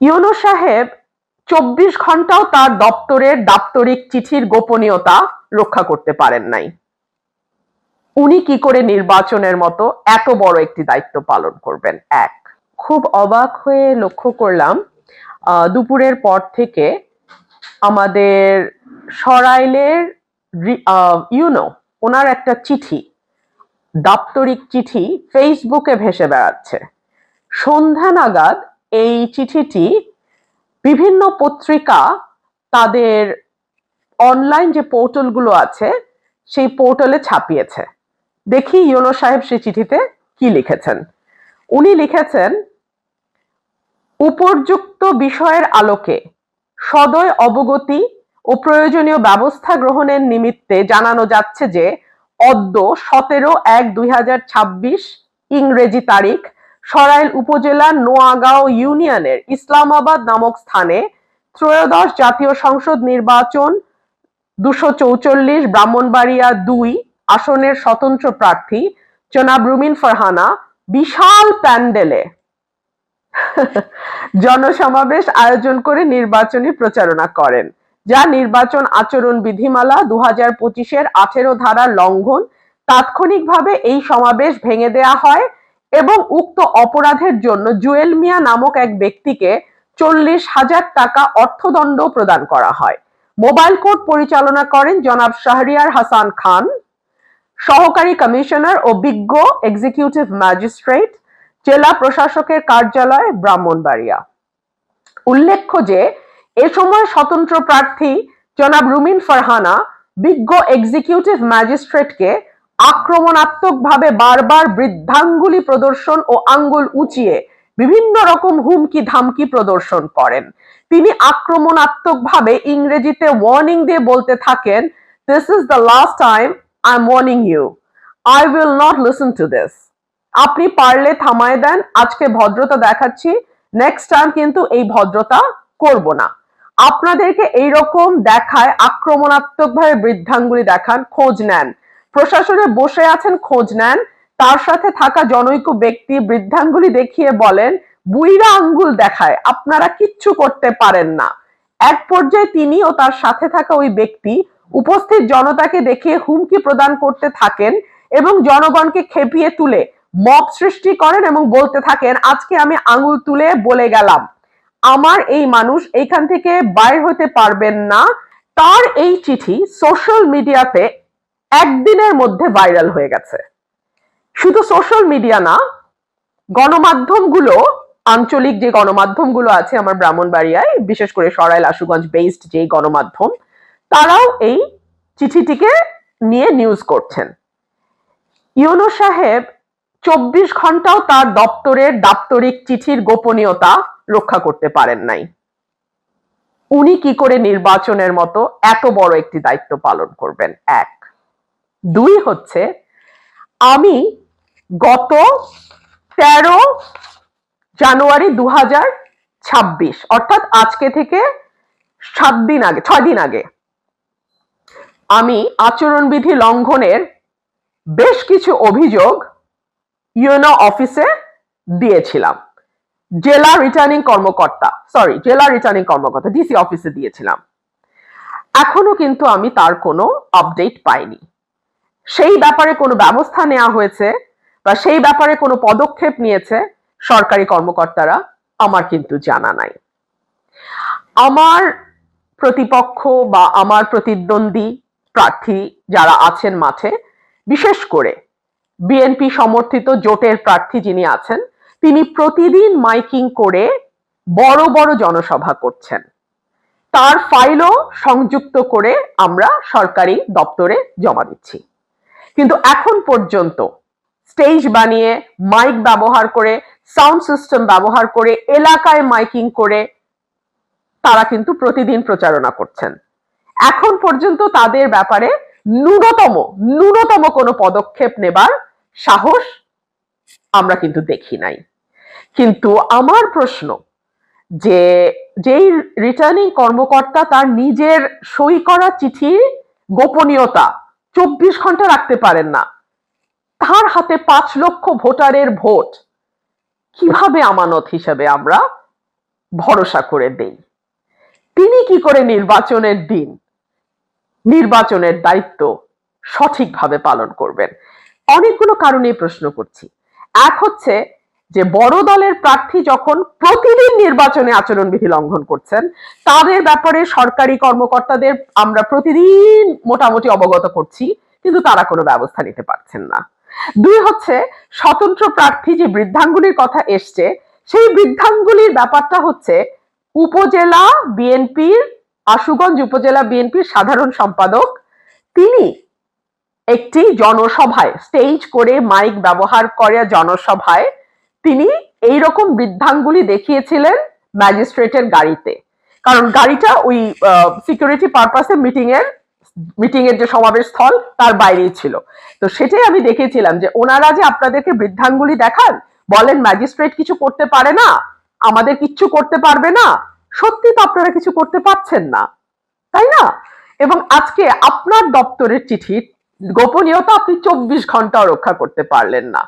ইউনূস সাহেব ২৪ ঘন্টাও তার দপ্তরের দাপ্তরিক চিঠির গোপনীয়তা রক্ষা করতে পারেন নাই। উনি কি করে নির্বাচনের মতো এত বড় একটি দায়িত্ব পালন করবেন? এক, খুব অবাক হয়ে লক্ষ্য করলাম দুপুরের পর থেকে আমাদের সরাইলের ইউনো ওনার একটা চিঠি, দাপ্তরিক চিঠি ফেসবুকে ভেসে বেড়াচ্ছে। সন্ধ্যা নাগাদ এই চিঠিটি বিভিন্ন পত্রিকা তাদের অনলাইন যে পোর্টালগুলো আছে সেই পোর্টালে ছাপিয়েছে। দেখি ইউনূস সাহেব সেই চিঠিতে কি লিখেছেন। উনি লিখেছেন, উপর্যুক্ত বিষয়ের আলোকে সদয় অবগতি ও প্রয়োজনীয় ব্যবস্থা গ্রহণের নিমিত্তে জানানো যাচ্ছে যে অদ্য 17/1/2026 ইংরেজি তারিখ সরাইল উপজেলার নোয়াগাঁও ইউনিয়নের ইসলামাবাদ নামক স্থানে ত্রয়োদশ জাতীয় সংসদ নির্বাচন ২৪৪ ব্রাহ্মণবাড়িয়া ২ আসনের স্বতন্ত্র প্রার্থী জনাব রুমিন ফারহানা বিশাল প্যান্ডেলে জনসমাবেশ আয়োজন করে নির্বাচনী প্রচারণা করেন, যা নির্বাচন আচরণ বিধিমালা ২০২৫-এর ১৮ ধারার লঙ্ঘন। তাৎক্ষণিকভাবে এই সমাবেশ ভেঙে দেয়া হয় এবং উক্ত অপরাধের জন্য জুয়েল মিয়া নামক এক ব্যক্তিকে ৪০,০০০ টাকা অর্থদণ্ড প্রদান করা হয়। মোবাইল কোর্ট পরিচালনা করেন জনাব শাহরিয়ার হাসান খান, সহকারী কমিশনার ও বিজ্ঞ এক্সিকিউটিভ ম্যাজিস্ট্রেট, জেলা প্রশাসকের কার্যালয়, ব্রাহ্মণবাড়িয়া। উল্লেখ্য যে এ সময় স্বতন্ত্র প্রার্থী জনাব রুমিন ফারহানা বিজ্ঞ এক্সিকিউটিভ ম্যাজিস্ট্রেটকে আক্রমণাত্মকভাবে বারবার বৃদ্ধাঙ্গুলি প্রদর্শন ও আঙ্গুল উঁচিয়ে বিভিন্ন রকম হুমকি ধামকি প্রদর্শন করেন। তিনি আক্রমণাত্মকভাবে ইংরেজিতে ওয়ার্নিং দিয়ে বলতে থাকেন, "This is the last time I'm warning you. I will not listen to this. আপনি পারলে থামায় দেন, আজকে ভদ্রতা দেখাচ্ছি, নেক্সট টাইম কিন্তু এই ভদ্রতা করব না। আপনাদেরকে এইরকম দেখায় আক্রমণাত্মকভাবে বৃদ্ধাঙ্গুলি দেখান, খোঁজ নেন। প্রশাসনে বসে আছেন, খোঁজ নেন। তার সাথে থাকা জনৈক ব্যক্তি বৃদ্ধাঙ্গুলি দেখিয়ে বলেন, বুইড়া আঙ্গুল দেখায়, আপনারা কিচ্ছু করতে পারেন না।" এক পর্যায়ে তিনি ও তার সাথে থাকা ওই ব্যক্তি উপস্থিত জনতাকে দেখিয়ে হুমকি প্রদান করতে থাকেন এবং জনগণকে খেপিয়ে তুলে মব সৃষ্টি করেন এবং বলতে থাকেন, "আজকে আমি আঙুল তুলে বলে গেলাম, আমার এই মানুষ এইখান থেকে বাইর হতে পারবেন না।" তার এই চিঠি সোশ্যাল মিডিয়াতে একদিনের মধ্যে ভাইরাল হয়ে গেছে। শুধু সোশ্যাল মিডিয়া না, গণমাধ্যমগুলো, আঞ্চলিক যে গণমাধ্যমগুলো আছে আমার ব্রাহ্মণবাড়িয়ায়, বিশেষ করে সরাইল আশুগঞ্জ বেসড যে গণমাধ্যম, তারাও এই চিঠিটিকে নিয়ে নিউজ করছেন। ইউনূস সাহেব ২৪ ঘন্টাও তার দপ্তরের দাপ্তরিক চিঠির গোপনীয়তা রক্ষা করতে পারেন নাই। উনি কি করে নির্বাচনের মতো এত বড় একটি দায়িত্ব পালন করবেন? এক। দুই হচ্ছে, আমি গত ১৩ জানুয়ারি ২০২৬ অর্থাৎ আজকে থেকে ৬ দিন আগে আমি আচরণবিধি লঙ্ঘনের বেশ কিছু অভিযোগ ইউনো অফিসে দিয়েছিলাম। জেলা রিটার্নিং কর্মকর্তা ডিসি অফিসে দিয়েছিলাম। এখনো কিন্তু আমি তার কোনো আপডেট পাইনি। সেই ব্যাপারে কোনো ব্যবস্থা নেওয়া হয়েছে বা সেই ব্যাপারে কোনো পদক্ষেপ নিয়েছে সরকারি কর্মকর্তারা, আমার কিন্তু জানা নাই। আমার প্রতিপক্ষ বা আমার প্রতিদ্বন্দ্বী প্রার্থী যারা আছেন মাঠে, বিশেষ করে বিএনপি সমর্থিত জোটের প্রার্থী যিনি আছেন, তিনি প্রতিদিন মাইকিং করে বড় বড় জনসভা করছেন। তার ফাইলও সংযুক্ত করে আমরা সরকারি দপ্তরে জমা দিচ্ছি। কিন্তু এখন পর্যন্ত স্টেজ বানিয়ে, মাইক ব্যবহার করে, সাউন্ড সিস্টেম ব্যবহার করে, এলাকায় মাইকিং করে তারা কিন্তু প্রতিদিন প্রচারণা করছেন। এখন পর্যন্ত তাদের ব্যাপারে ন্যূনতম কোনো পদক্ষেপ নেবার সাহস আমরা কিন্তু দেখি নাই। কিন্তু আমার প্রশ্ন, যে যেই রিটার্নিং কর্মকর্তা তার নিজের সই করা চিঠির গোপনীয়তা ২৪ ঘন্টা রাখতে পারেন না, তার হাতে ৫ লক্ষ ভোটারের ভোট কিভাবে আমানত হিসেবে আমরা ভরসা করে দেই। তিনি কি করে নির্বাচনের দিন নির্বাচনের দায়িত্ব সঠিকভাবে পালন করবেন? অনেকগুলো কারণে প্রশ্ন করছি। এক হচ্ছে যে বড় দলের প্রার্থী যখন প্রতিদিন নির্বাচনে আচরণবিধি লঙ্ঘন করছেন, তাদের ব্যাপারে সরকারি কর্মকর্তাদের আমরা প্রতিদিন মোটামুটি অবগত করছি, কিন্তু তারা কোনো ব্যবস্থা নিতে পারছেন না। দুই হচ্ছে স্বতন্ত্র প্রার্থী যে বৃদ্ধাঙ্গুলির কথা এসছে, সেই বৃদ্ধাঙ্গুলির ব্যাপারটা হচ্ছে উপজেলা বিএনপির, আশুগঞ্জ উপজেলা বিএনপির সাধারণ সম্পাদক, তিনি একটি জনসভায় স্টেজ করে মাইক ব্যবহার করে জনসভায় তিনি এইরকম বৃদ্ধাঙ্গুলি দেখিয়েছিলেন ম্যাজিস্ট্রেটের গাড়িতে, কারণ গাড়িটা ওই সিকিউরিটি পারপাসে মিটিং এর যে সমাবেশ স্থল তার বাইরেই ছিল। তো সেটাই আমি দেখেছিলাম যে ওনারা যে আপনাদেরকে বৃদ্ধাঙ্গুলি দেখান, বলেন ম্যাজিস্ট্রেট কিছু করতে পারে না, আমাদের কিচ্ছু করতে পারবে না, সত্যি তো আপনারা কিছু করতে পারছেন না, তাই না? এবং আজকে আপনার দপ্তরের চিঠির গোপনীয়তা আপনি 24 ঘন্টাও রক্ষা করতে পারলেন না।